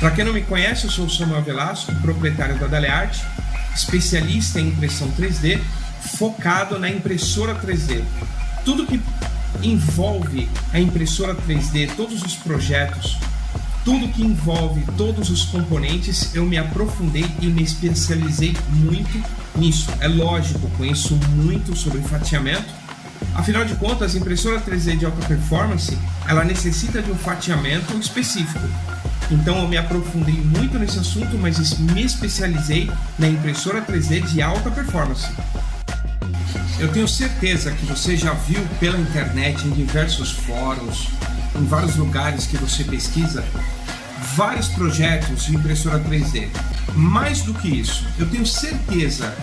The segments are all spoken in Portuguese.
Para quem não me conhece, eu sou o Samuel Velasco, proprietário da Daleart, especialista em impressão 3D, focado na impressora 3D. Tudo que envolve a impressora 3D, todos os projetos, tudo que envolve todos os componentes, eu me aprofundei e me especializei muito nisso. É lógico, conheço muito sobre fatiamento. Afinal de contas, a impressora 3D de alta performance, ela necessita de um fatiamento específico. Então eu me aprofundei muito nesse assunto, mas me especializei na impressora 3D de alta performance. Eu tenho certeza que você já viu pela internet, em diversos fóruns, em vários lugares que você pesquisa, vários projetos de impressora 3D. Mais do que isso, eu tenho certeza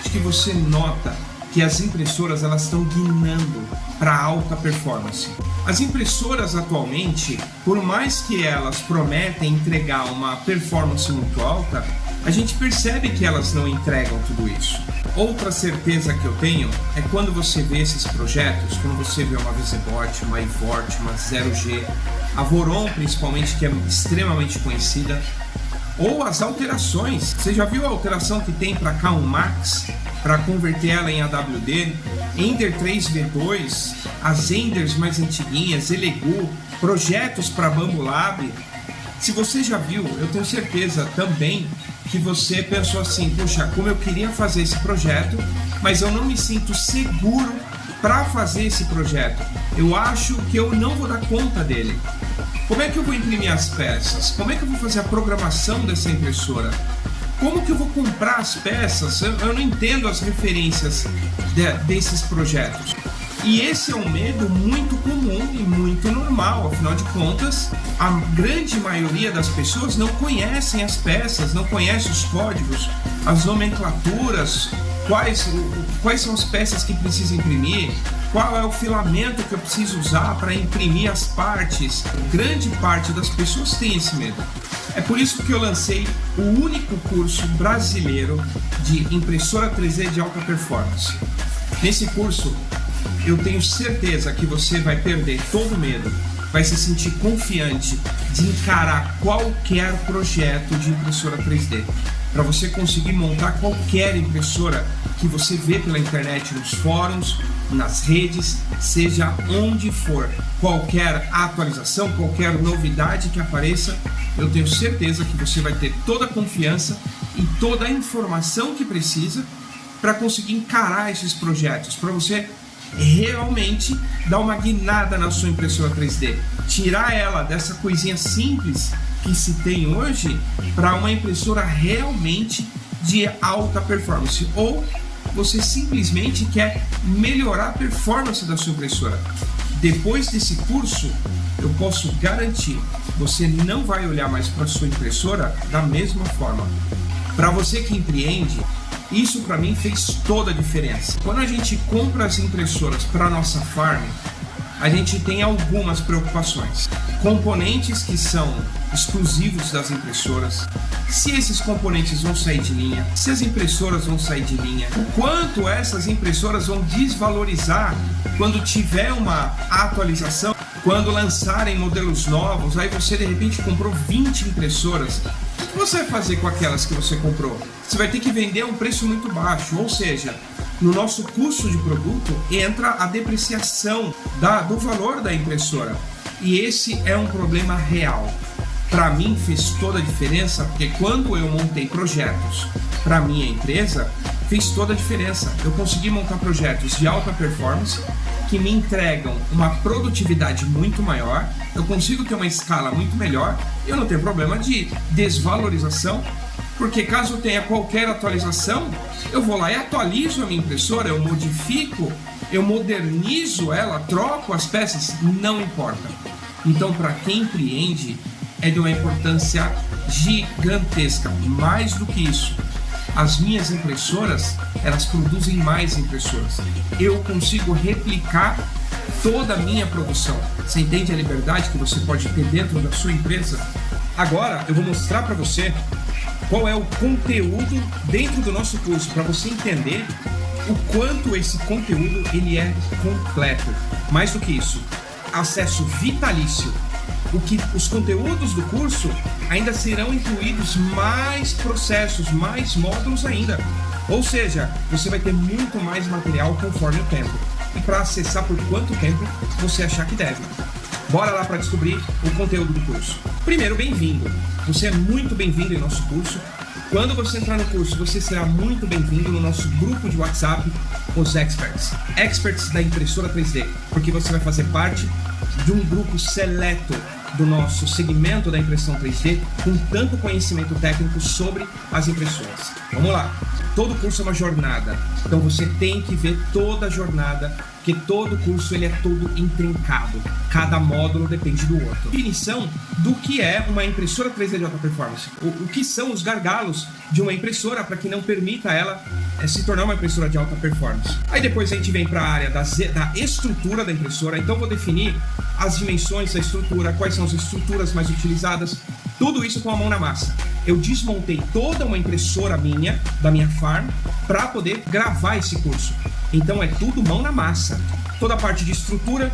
de que você nota que as impressoras elas estão guinando para alta performance. As impressoras atualmente, por mais que elas prometem entregar uma performance muito alta, a gente percebe que elas não entregam tudo isso. Outra certeza que eu tenho é quando você vê esses projetos, quando você vê uma VisiBot, uma iVort, uma Zero G, a Voron principalmente, que é extremamente conhecida, ou as alterações. Você já viu a alteração que tem para K1 Max, para converter ela em AWD, Ender 3V2, as Enders mais antiguinhas, Elegoo, projetos para Bambolab? Se você já viu, eu tenho certeza também que você pensou assim, puxa, como eu queria fazer esse projeto, mas eu não me sinto seguro para fazer esse projeto. Eu acho que eu não vou dar conta dele. Como é que eu vou imprimir as peças? Como é que eu vou fazer a programação dessa impressora? Como que eu vou comprar as peças? Eu não entendo as referências desses projetos. E esse é um medo muito comum e muito normal. Afinal de contas, a grande maioria das pessoas não conhecem as peças, não conhece os códigos, as nomenclaturas, quais são as peças que precisa imprimir, qual é o filamento que eu preciso usar para imprimir as partes. Grande parte das pessoas tem esse medo. É por isso que eu lancei o único curso brasileiro de impressora 3D de alta performance. Nesse curso, eu tenho certeza que você vai perder todo o medo, vai se sentir confiante de encarar qualquer projeto de impressora 3D, para você conseguir montar qualquer impressora que você vê pela internet, nos fóruns, nas redes, seja onde for. Qualquer atualização, qualquer novidade que apareça, eu tenho certeza que você vai ter toda a confiança e toda a informação que precisa para conseguir encarar esses projetos, para você realmente dar uma guinada na sua impressora 3D, tirar ela dessa coisinha simples que se tem hoje para uma impressora realmente de alta performance, ou você simplesmente quer melhorar a performance da sua impressora. Depois desse curso, eu posso garantir, você não vai olhar mais para a sua impressora da mesma forma. Para você que empreende, isso para mim fez toda a diferença. Quando a gente compra as impressoras para a nossa farm, a gente tem algumas preocupações. Componentes que são exclusivos das impressoras, se esses componentes vão sair de linha, se as impressoras vão sair de linha, o quanto essas impressoras vão desvalorizar quando tiver uma atualização, quando lançarem modelos novos. Aí você de repente comprou 20 impressoras. O que você vai fazer com aquelas que você comprou? Você vai ter que vender a um preço muito baixo, ou seja, no nosso custo de produto entra a depreciação do valor da impressora. E esse é um problema real. Para mim fez toda a diferença, porque quando eu montei projetos para minha empresa, fez toda a diferença. Eu consegui montar projetos de alta performance que me entregam uma produtividade muito maior, eu consigo ter uma escala muito melhor e eu não tenho problema de desvalorização, porque caso eu tenha qualquer atualização, eu vou lá e atualizo a minha impressora, eu modifico, eu modernizo ela, troco as peças, não importa. Então, para quem empreende, é de uma importância gigantesca. Mais do que isso, as minhas impressoras, elas produzem mais impressoras. Eu consigo replicar toda a minha produção. Você entende a liberdade que você pode ter dentro da sua empresa? Agora eu vou mostrar para você qual é o conteúdo dentro do nosso curso, para você entender o quanto esse conteúdo ele é completo. Mais do que isso, acesso vitalício os conteúdos do curso ainda serão incluídos mais processos, mais módulos ainda. Ou seja, você vai ter muito mais material conforme o tempo. E para acessar por quanto tempo você achar que deve. Bora lá para descobrir o conteúdo do curso. Primeiro, bem-vindo. Você é muito bem-vindo em nosso curso. Quando você entrar no curso, você será muito bem-vindo no nosso grupo de WhatsApp, os Experts. Experts da impressora 3D, porque você vai fazer parte de um grupo seleto do nosso segmento da impressão 3D com tanto conhecimento técnico sobre as impressoras. Vamos lá. Todo curso é uma jornada, então você tem que ver toda a jornada, porque todo curso ele é todo intrincado, cada módulo depende do outro. Definição do que é uma impressora 3D de alta performance, o que são os gargalos de uma impressora para que não permita ela se tornar uma impressora de alta performance. Aí depois a gente vem para a área da estrutura da impressora, então vou definir as dimensões da estrutura, quais são as estruturas mais utilizadas, tudo isso com a mão na massa. Eu desmontei toda uma impressora da minha farm, para poder gravar esse curso. Então é tudo mão na massa. Toda a parte de estrutura,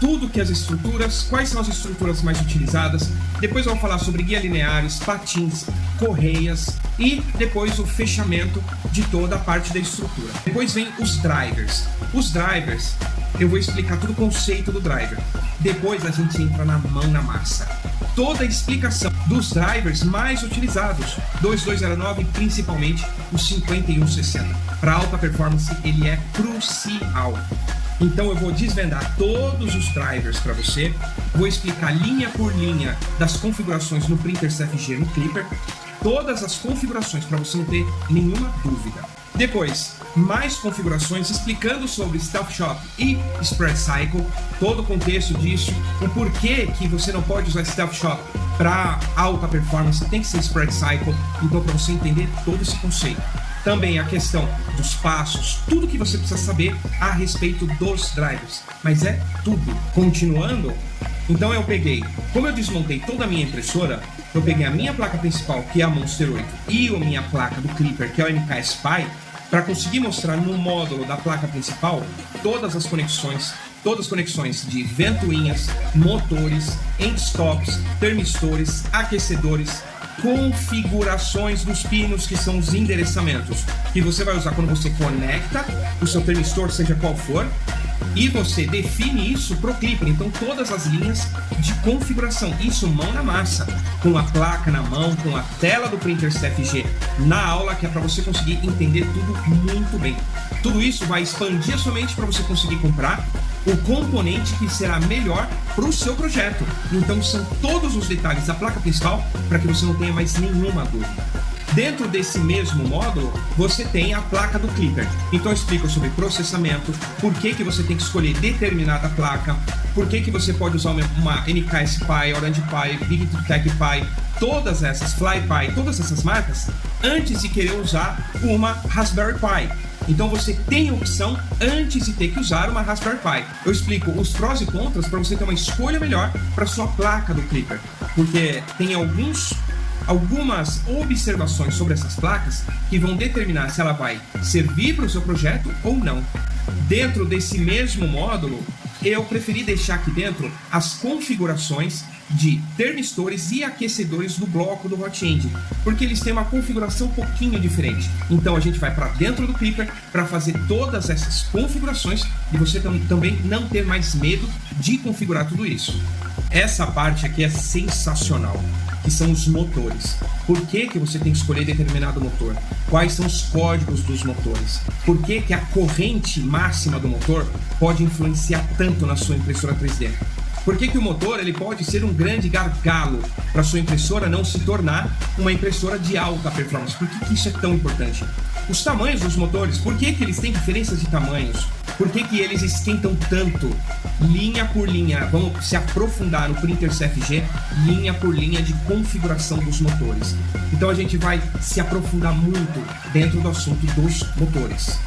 tudo que as estruturas, quais são as estruturas mais utilizadas. Depois eu vou falar sobre guia lineares, patins, correias e depois o fechamento de toda a parte da estrutura. Depois vem os drivers. Os drivers, eu vou explicar todo o conceito do driver. Depois a gente entra na mão na massa. Toda a explicação dos drivers mais utilizados, 2209, principalmente o 5160. Para alta performance ele é crucial. Então eu vou desvendar todos os drivers para você, vou explicar linha por linha das configurações no printer CFG no Clipper, todas as configurações para você não ter nenhuma dúvida. Depois, mais configurações explicando sobre Stealth Shop e Spread Cycle, todo o contexto disso, o porquê que você não pode usar Stealth Shop para alta performance, tem que ser Spread Cycle, então para você entender todo esse conceito. Também a questão dos passos, tudo que você precisa saber a respeito dos drivers, mas é tudo. Continuando, então como eu desmontei toda a minha impressora, eu peguei a minha placa principal, que é a Monster 8, e a minha placa do Clipper, que é o MK Spy, para conseguir mostrar no módulo da placa principal todas as conexões de ventoinhas, motores, endstops, termistores, aquecedores, configurações dos pinos, que são os endereçamentos que você vai usar quando você conecta o seu termistor, seja qual for, e você define isso pro Clipper. Então todas as linhas de configuração, isso mão na massa, com a placa na mão, com a tela do printer CFG na aula, que é para você conseguir entender tudo muito bem. Tudo isso vai expandir a sua mente para você conseguir comprar o componente que será melhor para o seu projeto. Então são todos os detalhes da placa principal para que você não tenha mais nenhuma dúvida. Dentro desse mesmo módulo, você tem a placa do Clipper. Então eu explico sobre processamento, por que você tem que escolher determinada placa, por que você pode usar uma NK Spy, Orange Pi, Big Tech Pi, todas essas, FlyPi, todas essas marcas, antes de querer usar uma Raspberry Pi. Então você tem a opção antes de ter que usar uma Raspberry Pi. Eu explico os prós e contras para você ter uma escolha melhor para sua placa do Clipper, porque tem algumas observações sobre essas placas que vão determinar se ela vai servir para o seu projeto ou não. Dentro desse mesmo módulo, eu preferi deixar aqui dentro as configurações de termistores e aquecedores do bloco do Hot End, porque eles têm uma configuração um pouquinho diferente. Então a gente vai para dentro do Clipper para fazer todas essas configurações e você também não ter mais medo de configurar tudo isso. Essa parte aqui é sensacional, que são os motores. Por que você tem que escolher determinado motor? Quais são os códigos dos motores? Por que a corrente máxima do motor pode influenciar tanto na sua impressora 3D? Por que o motor ele pode ser um grande gargalo para sua impressora não se tornar uma impressora de alta performance? Por que isso é tão importante? Os tamanhos dos motores, por que eles têm diferenças de tamanhos? Por que eles esquentam tanto? Linha por linha, vamos se aprofundar no printer CFG, linha por linha de configuração dos motores. Então a gente vai se aprofundar muito dentro do assunto dos motores.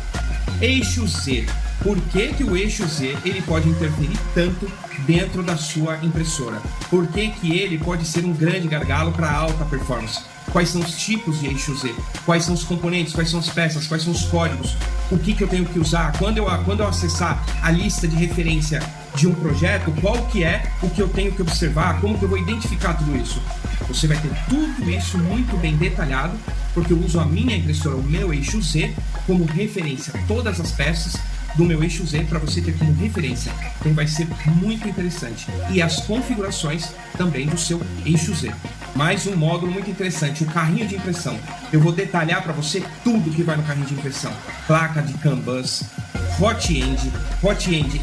Eixo Z. Por que o eixo Z ele pode interferir tanto dentro da sua impressora? Por que ele pode ser um grande gargalo para alta performance? Quais são os tipos de eixo Z? Quais são os componentes? Quais são as peças? Quais são os códigos? O que eu tenho que usar? Quando eu acessar a lista de referência de um projeto, qual que é o que eu tenho que observar, como que eu vou identificar tudo isso. Você vai ter tudo isso muito bem detalhado, porque eu uso a minha impressora, o meu eixo Z, como referência, todas as peças do meu eixo Z para você ter como referência. Então vai ser muito interessante. E as configurações também do seu eixo Z. Mais um módulo muito interessante, o carrinho de impressão. Eu vou detalhar para você tudo que vai no carrinho de impressão. Placa de CAN bus, hot end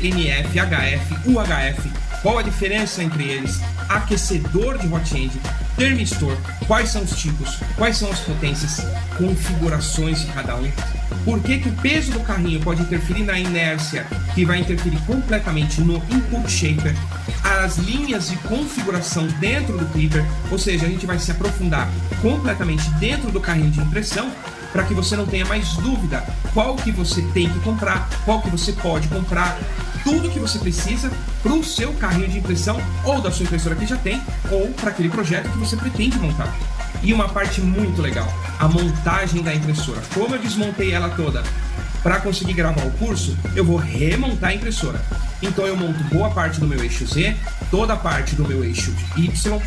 NF, HF, UHF, qual a diferença entre eles, aquecedor de hot end, termistor, quais são os tipos, quais são as potências, configurações de cada um, por que o peso do carrinho pode interferir na inércia, que vai interferir completamente no input shaper, as linhas de configuração dentro do clipper, ou seja, a gente vai se aprofundar completamente dentro do carrinho de impressão, para que você não tenha mais dúvida qual que você tem que comprar, qual que você pode comprar, tudo que você precisa para o seu carrinho de impressão, ou da sua impressora que já tem, ou para aquele projeto que você pretende montar. E uma parte muito legal, a montagem da impressora. Como eu desmontei ela toda para conseguir gravar o curso, eu vou remontar a impressora. Então eu monto boa parte do meu eixo Z, toda a parte do meu eixo Y,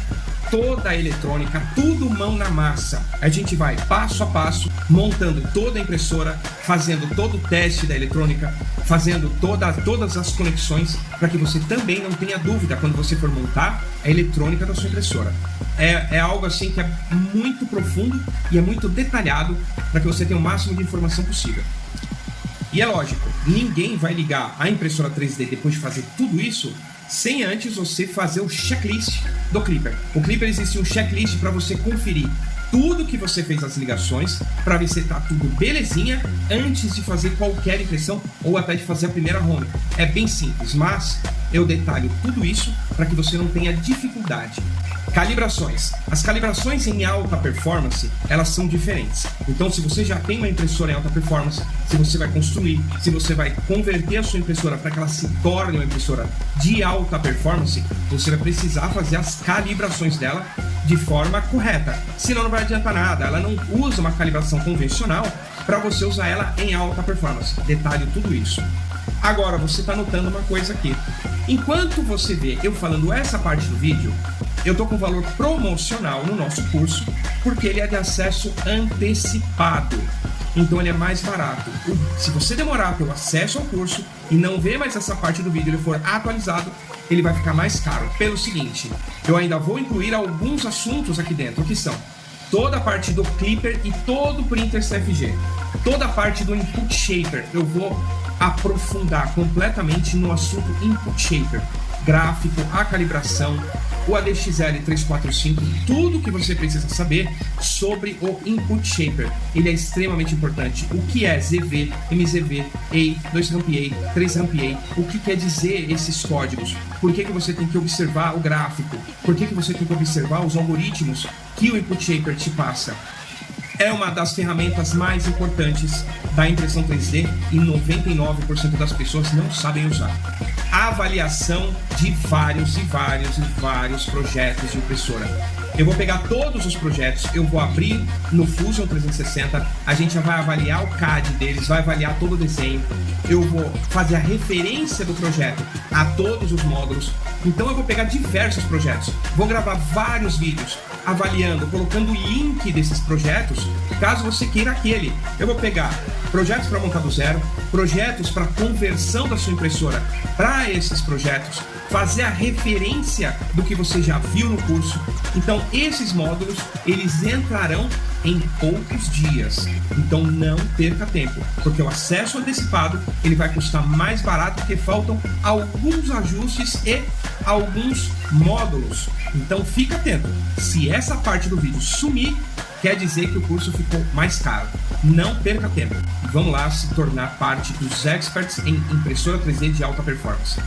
toda a eletrônica, tudo mão na massa. A gente vai passo a passo, montando toda a impressora, fazendo todo o teste da eletrônica, fazendo todas as conexões, para que você também não tenha dúvida quando você for montar a eletrônica da sua impressora. É algo assim que é muito profundo e é muito detalhado, para que você tenha o máximo de informação possível. E é lógico, ninguém vai ligar a impressora 3D depois de fazer tudo isso sem antes você fazer o checklist do Clipper. O Clipper existe um checklist para você conferir tudo que você fez as ligações, para ver se está tudo belezinha antes de fazer qualquer impressão ou até de fazer a primeira home. É bem simples, mas eu detalho tudo isso para que você não tenha dificuldade. Calibrações. As calibrações em alta performance, elas são diferentes. Então, se você já tem uma impressora em alta performance, se você vai construir, se você vai converter a sua impressora para que ela se torne uma impressora de alta performance, você vai precisar fazer as calibrações dela de forma correta. Senão não vai adiantar nada. Ela não usa uma calibração convencional para você usar ela em alta performance. Detalhe tudo isso. Agora, você está notando uma coisa aqui. Enquanto você vê eu falando essa parte do vídeo, eu estou com valor promocional no nosso curso, porque ele é de acesso antecipado. Então ele é mais barato. Se você demorar pelo acesso ao curso e não ver mais essa parte do vídeo, ele for atualizado, ele vai ficar mais caro. Pelo seguinte, eu ainda vou incluir alguns assuntos aqui dentro, que são toda a parte do Clipper e todo o printer CFG. Toda a parte do Input Shaper, eu vou aprofundar completamente no assunto Input Shaper. Gráfico, a calibração, o ADXL345, tudo que você precisa saber sobre o Input Shaper. Ele é extremamente importante. O que é ZV, MZV, A, 2-ramp A, 3-ramp A, o que quer dizer esses códigos? Por que você tem que observar o gráfico? Por que você tem que observar os algoritmos que o Input Shaper te passa? É uma das ferramentas mais importantes da impressão 3D e 99% das pessoas não sabem usar. A avaliação de vários projetos de impressora. Eu vou pegar todos os projetos, eu vou abrir no Fusion 360, a gente vai avaliar o CAD deles, vai avaliar todo o desenho, eu vou fazer a referência do projeto a todos os módulos. Então eu vou pegar diversos projetos, vou gravar vários vídeos avaliando, colocando o link desses projetos, caso você queira aquele. Eu vou pegar projetos para montar do zero, projetos para conversão da sua impressora para esses projetos, fazer a referência do que você já viu no curso. Então esses módulos, eles entrarão em poucos dias. Então não perca tempo, porque o acesso antecipado ele vai custar mais barato, porque faltam alguns ajustes e alguns módulos. Então fica atento. Se essa parte do vídeo sumir, quer dizer que o curso ficou mais caro. Não perca tempo. Vamos lá se tornar parte dos experts em impressora 3D de alta performance.